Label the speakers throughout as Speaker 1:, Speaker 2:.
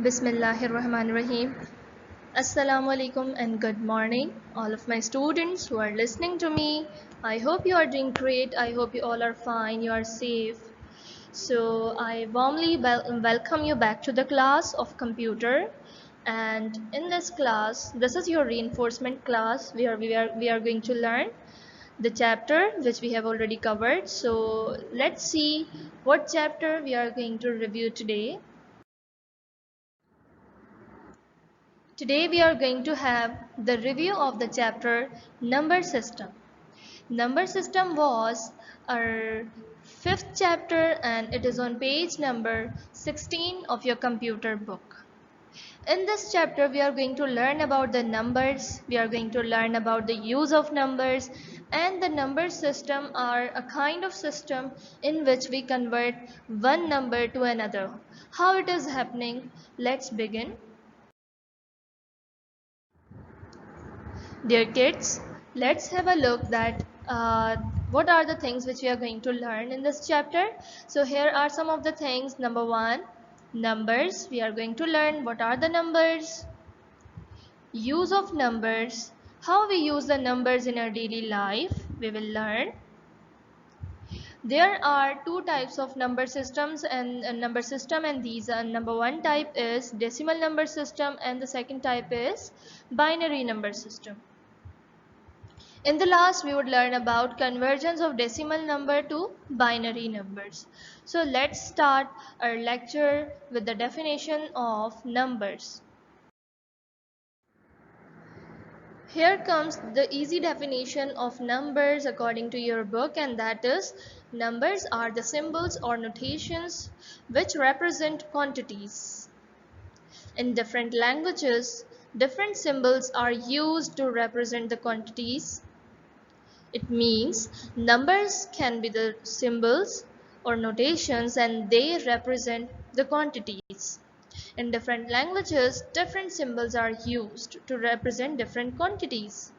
Speaker 1: Bismillahirrahmanirrahim. Assalamu alaikum and good morning, all of my students who are listening to me. I hope you are doing great. I hope you all are fine. You are safe. So I warmly welcome you back to the class of computer. And in this class, this is your reinforcement class where we are going to learn the chapter which we have already covered. So let's see what chapter we are going to review today. Today we are going to have the review of the chapter Number System. Number System was our fifth chapter and it is on page number 16 of your computer book. In this chapter we are going to learn about the numbers, we are going to learn about the use of numbers, and the number system are a kind of system in which we convert one number to another. How it is happening? Let's begin. Dear kids, let's have a look that what are the things which we are going to learn in this chapter. So here are some of the things. Number one, numbers. We are going to learn what are the numbers, use of numbers, how we use the numbers in our daily life. We will learn. There are two types of number systems and number system, and these are number one type is decimal number system and the second type is binary number system. In the last, we would learn about conversions of decimal number to binary numbers. So let's start our lecture with the definition of numbers. Here comes the easy definition of numbers according to your book, and that is numbers are the symbols or notations which represent quantities. In different languages, different symbols are used to represent the quantities. It means numbers can be the symbols or notations and they represent the quantities. In different languages, different symbols are used to represent different quantities.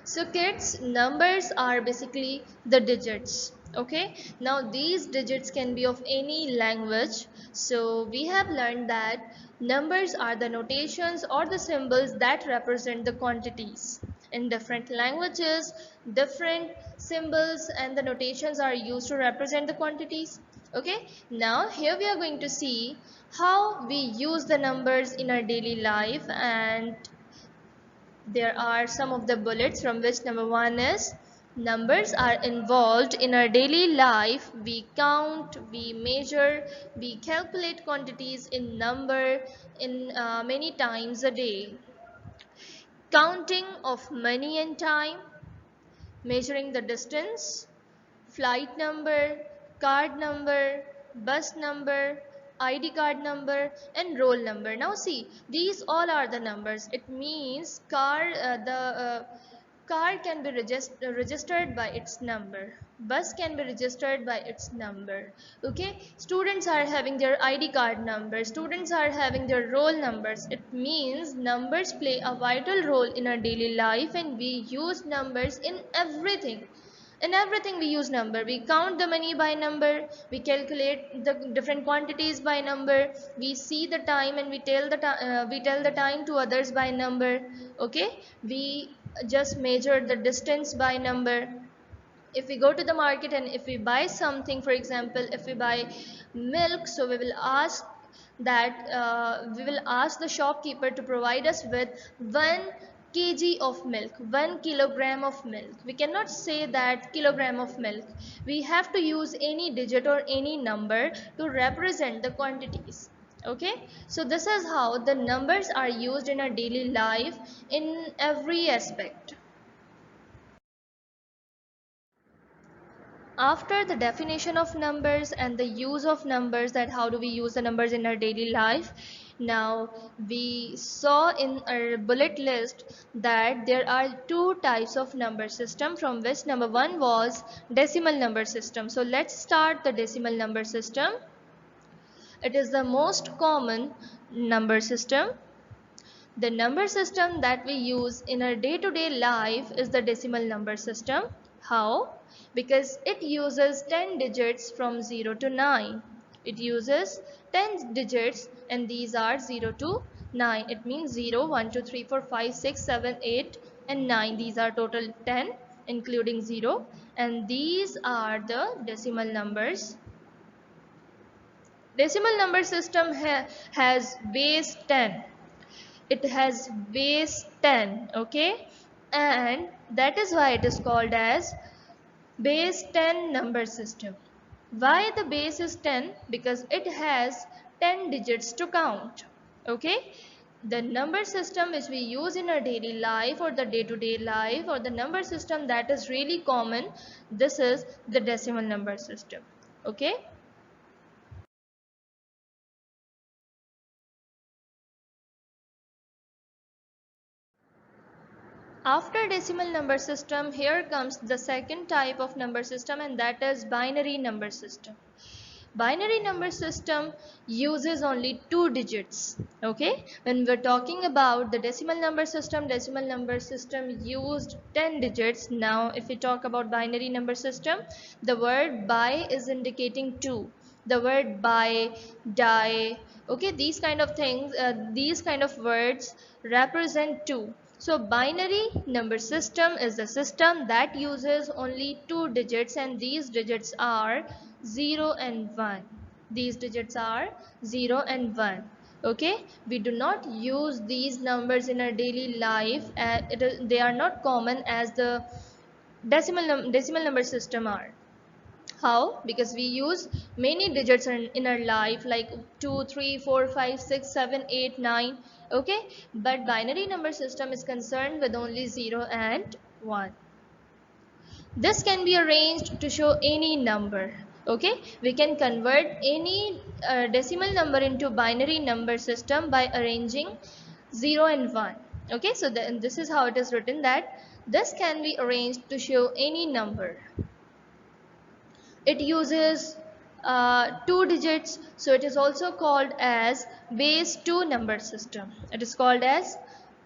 Speaker 1: So kids, numbers are basically the digits. Okay, now these digits can be of any language. So we have learned that numbers are the notations or the symbols that represent the quantities. In different languages, different symbols and the notations are used to represent the quantities. Okay, now here we are going to see how we use the numbers in our daily life, and there are some of the bullets from which number one is numbers are involved in our daily life. We count, we measure, we calculate quantities in number in many times a day. Counting of money and time, measuring the distance, flight number, card number, bus number, ID card number and roll number. Now see, these all are the numbers. It means car can be registered by its number. Bus can be registered by its number. Okay, students are having their ID card numbers. Students are having their roll numbers. It means numbers play a vital role in our daily life and we use numbers in everything we use number. We count the money by number, we calculate the different quantities by number, we see the time and we tell the time to others by number. Okay, we just measure the distance by number. If we go to the market and if we buy something, for example if we buy milk, so we will ask the shopkeeper to provide us with 1 kg of milk, 1 kilogram of milk. We cannot say that kilogram of milk. We have to use any digit or any number to represent the quantities. Okay, so this is how the numbers are used in our daily life in every aspect. After the definition of numbers and the use of numbers, that how do we use the numbers in our daily life, now we saw in our bullet list that there are two types of number system, from which number one was decimal number system. So let's start the decimal number system. It is the most common number system. The number system that we use in our day-to-day life is the decimal number system. How? Because it uses 10 digits from 0 to 9. It uses 10 digits and these are 0 to 9. It means 0, 1, 2, 3, 4, 5, 6, 7, 8 and 9. These are total 10 including 0 and these are the decimal numbers. Decimal number system has base 10. It has base 10, okay, and that is why it is called as base 10 number system. Why the base is 10? Because it has 10 digits to count. Okay. The number system which we use in our daily life or the day-to-day life or the number system that is really common, this is the decimal number system. Okay. After decimal number system, here comes the second type of number system and that is binary number system. Binary number system uses only two digits. Okay, when we're talking about the decimal number system used 10 digits. Now if we talk about binary number system, the word by is indicating 2, the word by, die, okay, these kind of things, these kind of words represent 2. So binary number system is the system that uses only two digits and these digits are 0 and 1. These digits are 0 and 1. Okay, we do not use these numbers in our daily life. They are not common as the decimal number system are. How? Because we use many digits in our life like 2, 3, 4, 5, 6, 7, 8, 9. Okay, but binary number system is concerned with only 0 and 1. This can be arranged to show any number. Okay, we can convert any decimal number into binary number system by arranging 0 and 1. Okay, so then this is how it is written, that this can be arranged to show any number. It uses two digits, so it is also called as base 2 number system. It is called as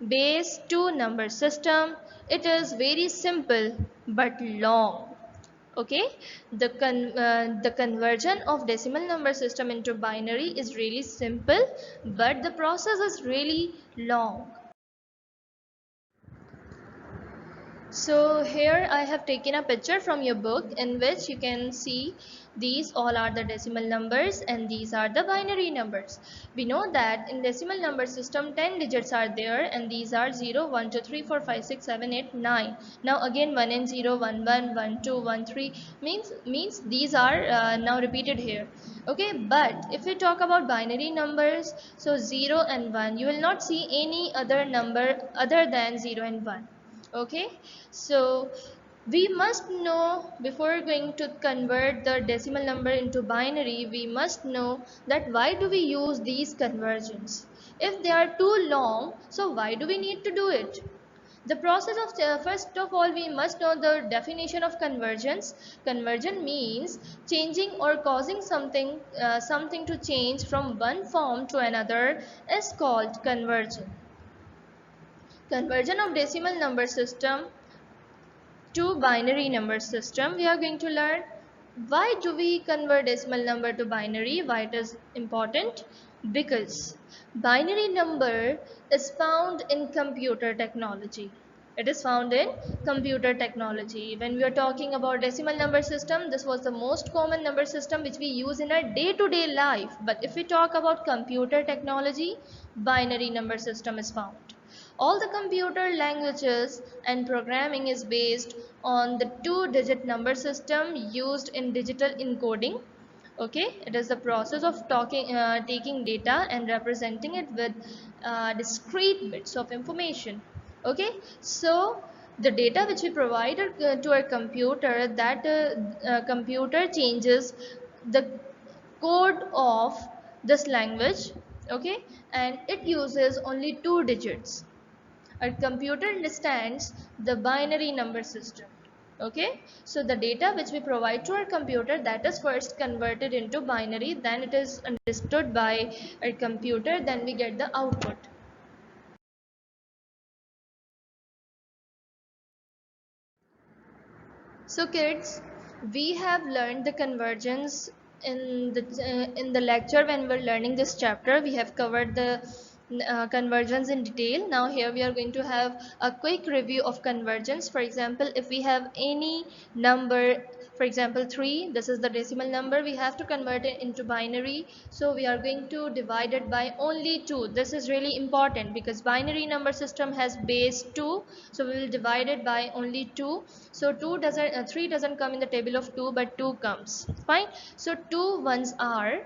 Speaker 1: base 2 number system. It is very simple but long. Okay, the conversion of decimal number system into binary is really simple, but the process is really long. So here I have taken a picture from your book in which you can see these all are the decimal numbers and these are the binary numbers. We know that in decimal number system 10 digits are there and these are 0, 1, 2, 3, 4, 5, 6, 7, 8, 9. Now again 1 and 0, 1, 1, 1, 2, 1, 3 means these are now repeated here. Okay, but if we talk about binary numbers, so 0 and 1, you will not see any other number other than 0 and 1. Okay, so we must know, before going to convert the decimal number into binary, we must know that why do we use these conversions. If they are too long, so why do we need to do it? The process of first of all we must know the definition of convergence. Conversion means changing or causing something to change from one form to another is called conversion. Conversion of decimal number system to binary number system, we are going to learn why do we convert decimal number to binary, why it is important. Because binary number is found in computer technology. It is found in computer technology. When we are talking about decimal number system, this was the most common number system which we use in our day-to-day life. But if we talk about computer technology, binary number system is found. All the computer languages and programming is based on the two-digit number system used in digital encoding. Okay, it is the process of taking data and representing it with discrete bits of information. Okay, so the data which we provide to our computer, that computer changes the code of this language. Okay, and it uses only two digits. A computer understands the binary number system. Okay, so the data which we provide to our computer, that is first converted into binary, then it is understood by a computer, then we get the output. So kids, we have learned the convergence in the lecture. When we're learning this chapter, we have covered the convergence in detail. Now here we are going to have a quick review of convergence. For example, if we have any number, for example 3, this is the decimal number, we have to convert it into binary, so we are going to divide it by only 2. This is really important because binary number system has base 2, so we will divide it by only 2. So 3 doesn't come in the table of 2, but 2 comes. Fine. So 2 ones are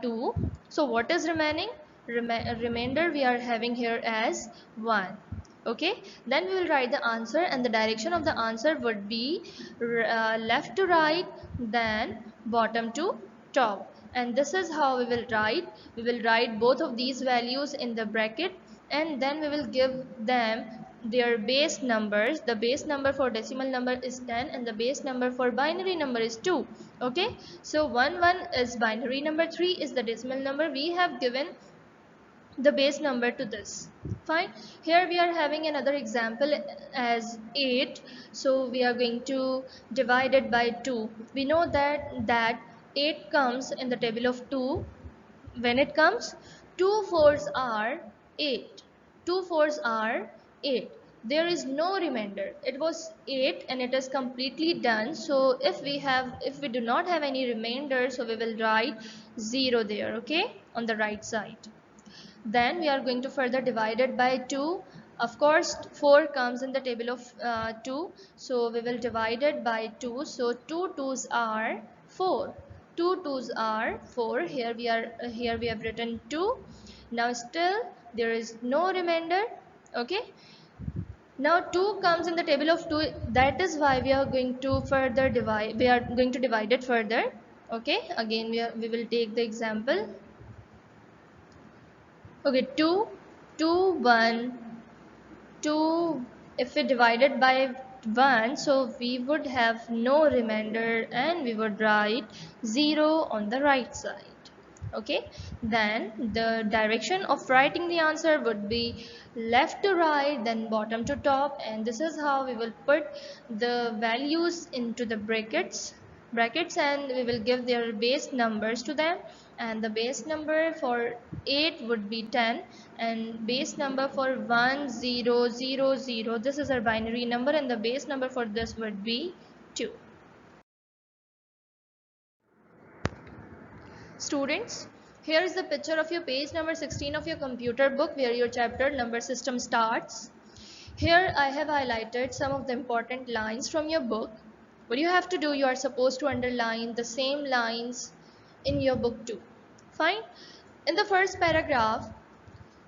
Speaker 1: 2. So what is remaining? Remainder we are having here as 1. Okay, then we will write the answer, and the direction of the answer would be left to right, then bottom to top. And this is how we will write both of these values in the bracket, and then we will give them their base numbers. The base number for decimal number is 10, and the base number for binary number is 2. Okay, so 1 1 is binary number, 3 is the decimal number. We have given the base number to this. Fine. Here we are having another example as 8. So we are going to divide it by 2. We know that 8 comes in the table of 2. When it comes, 2 fours are 8. 2 fours are 8. There is no remainder. It was 8 and it is completely done. So if we do not have any remainder, so we will write 0 there, okay, on the right side. Then we are going to further divide it by 2. Of course 4 comes in the table of 2, so we will divide it by 2. So 2 twos are 4. 2 twos are 4. Here we have written 2. Now still there is no remainder. Okay, now 2 comes in the table of 2. That is why we are going to divide it further. Okay, again we will take the example. Okay, 2, 2, 1, 2. If we divide it by 1, so we would have no remainder and we would write 0 on the right side. Okay, then the direction of writing the answer would be left to right, then bottom to top, and this is how we will put the values into the brackets, and we will give their base numbers to them. And the base number for 8 would be 10, and base number for 1 0 0 0, this is our binary number, and the base number for this would be 2. Students, here is the picture of your page number 16 of your computer book, where your chapter number system starts. Here I have highlighted some of the important lines from your book. What you have to do, you are supposed to underline the same lines in your book too. Fine. In the first paragraph,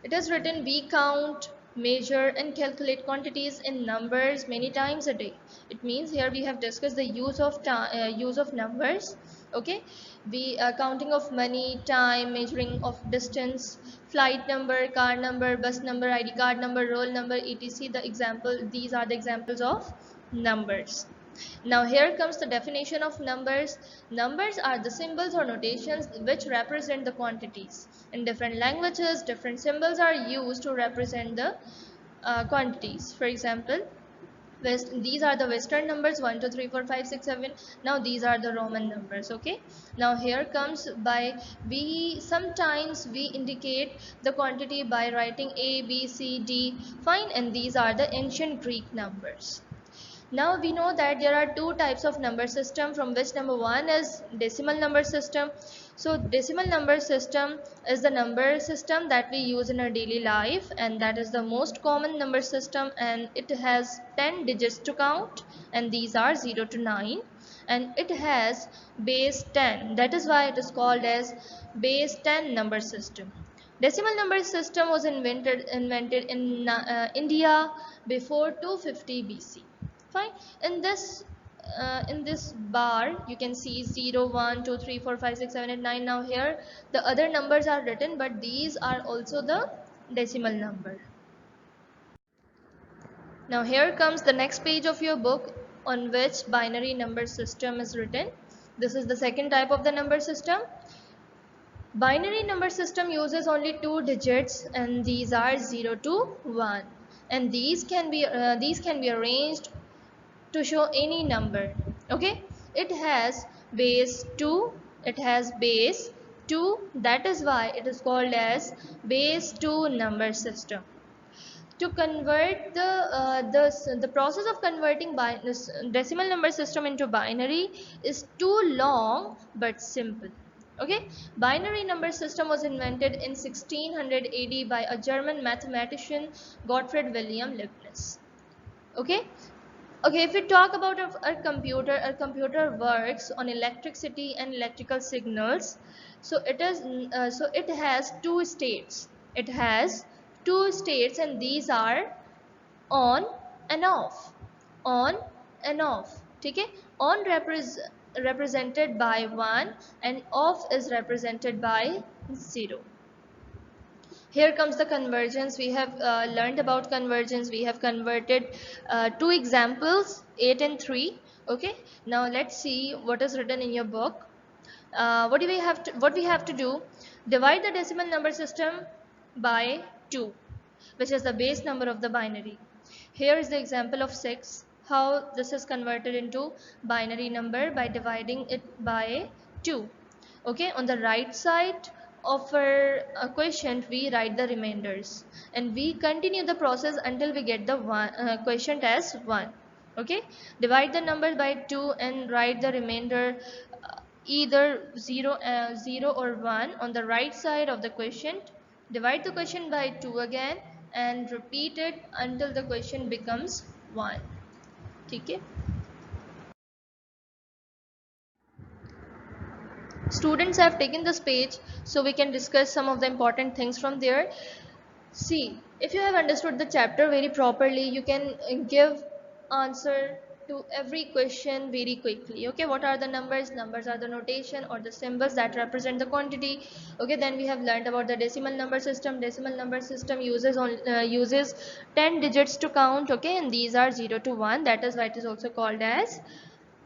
Speaker 1: it is written, we count, measure and calculate quantities in numbers many times a day. It means here we have discussed the use of numbers. Okay, we counting of money, time, measuring of distance, flight number, car number, bus number, ID card number, roll number, etc. These are the examples of numbers. Now here comes the definition of numbers. Numbers are the symbols or notations which represent the quantities. In different languages, different symbols are used to represent the quantities. For example, these are the Western numbers 1 2 3 4 5 6 7. Now these are the Roman numbers. Okay, now here comes by we sometimes we indicate the quantity by writing A B C D. Fine, and these are the ancient Greek numbers. Now we know that there are two types of number system, from which number one is decimal number system. So decimal number system is the number system that we use in our daily life, and that is the most common number system, and it has 10 digits to count, and these are 0 to 9, and it has base 10. That is why it is called as base 10 number system. Decimal number system was invented in India before 250 BC. Fine. In this bar you can see 0 1 2 3 4 5 6 7 8 9. Now here the other numbers are written, but these are also the decimal number. Now here comes the next page of your book, on which binary number system is written. This is the second type of the number system. Binary number system uses only 2 digits, and these are 0 to 1, and these can be arranged to show any number. Okay, it has base 2, it has base 2, that is why it is called as base 2 number system. To convert the process of converting decimal number system into binary is too long but simple. Okay, binary number system was invented in 1600 AD by a German mathematician, Gottfried Wilhelm Leibniz. Okay, okay, if we talk about a computer works on electricity and electrical signals. So it has two states. It has two states, and these are on and off. On and off. Okay, on represented by 1 and off is represented by 0. Here comes the convergence. We have learned about convergence. We have converted two examples, 8 and 3. Okay, now let's see what is written in your book. What we have to do, divide the decimal number system by 2, which is the base number of the binary. Here is the example of 6, how this is converted into binary number by dividing it by 2. Okay, on the right side of our quotient we write the remainders, and we continue the process until we get the quotient as 1. Okay, divide the number by 2 and write the remainder either 0 or 1 on the right side of the quotient. Divide the quotient by 2 again and repeat it until the quotient becomes 1. Okay. Students have taken this page, so we can discuss some of the important things from there. See, if you have understood the chapter very properly, you can give answer to every question very quickly. Okay, what are the numbers? Numbers are the notation or the symbols that represent the quantity. Okay, then we have learned about the decimal number system. Decimal number system uses 10 digits to count. Okay, and these are 0 to 1. That is why it is also called as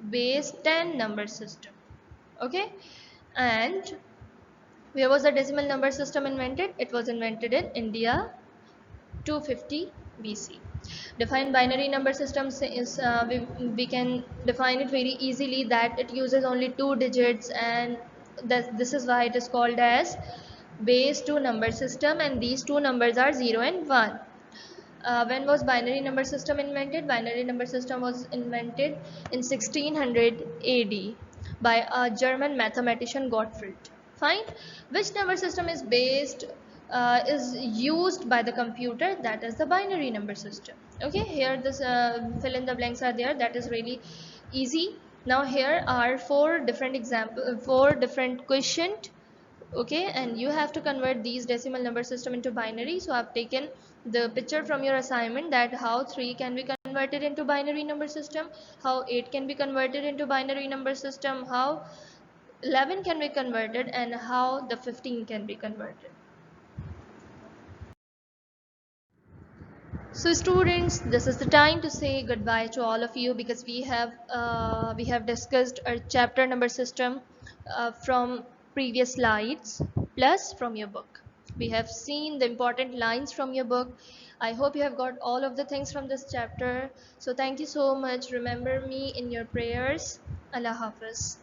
Speaker 1: base 10 number system. Okay, and where was the decimal number system invented? It was invented in India, 250 BC. Define binary number systems is we can define it very easily that it uses only 2 digits, and this is why it is called as base 2 number system, and these two numbers are 0 and 1. When was binary number system invented? Binary number system was invented in 1600 AD by a German mathematician Gottfried. Fine. Which number system is used by the computer? That is the binary number system. Okay, here this fill in the blanks are there. That is really easy. Now here are four different questions. Okay, and you have to convert these decimal number system into binary. So I've taken the picture from your assignment that how 3 can be converted into binary number system, how 8 can be converted into binary number system, how 11 can be converted, and how the 15 can be converted. So students, this is the time to say goodbye to all of you, because we have discussed our chapter number system from previous slides plus from your book. We have seen the important lines from your book. I hope you have got all of the things from this chapter. So thank you so much. Remember me in your prayers. Allah Hafiz.